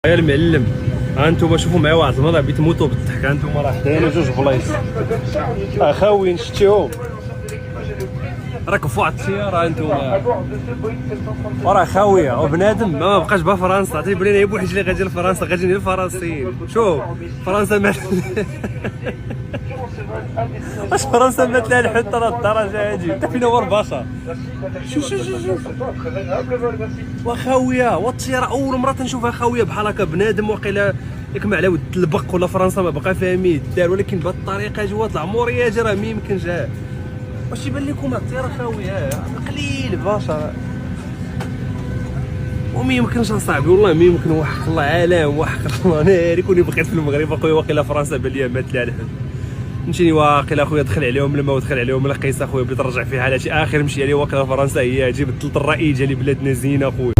يا المعلم، ها انتم شوفوا معايا واحد المره بغيت تموتوا بالضحك. ها انتم راه حدانا جوج بلايص اخاويين شتيهم، راكم في واحد السياره انتم وراه خاويه وبنادم ما بقاش با فرنسا. عطيني بلينا غير بوحدي اللي غادي لفرنسا، غادي للفرنسيين. شوف فرنسا مات واش فرنسا مات لها الحد راه الدرجه هادي حتى فينا هو البشر. شوف وخاويه والطياره اول مره تنشوفها خاويه بحال هكا. بنادم واقيلا ياك على ود البق ولا فرنسا ما بقى فيها ميت دار، ولكن بهذه الطريقه جوات العموريه جا راه ما يمكنش. واش يبان لكم الطياره خاويه؟ قليل بشر وما يمكنش اصاحبي، والله ما يمكن. وحق الله عالم، وحق الله ناري كوني بقيت في المغرب اخويا واقيلا فرنسا بان ليا مات لها الحد. نمشي واقيلا اخويا دخل عليهم الماء ودخل عليهم القيس اخويا بغيت نرجع في حالتي اخر مشي عليه واقيلا فرنسا هي جبت الرأي ديالي بلادنا زينه اخويا.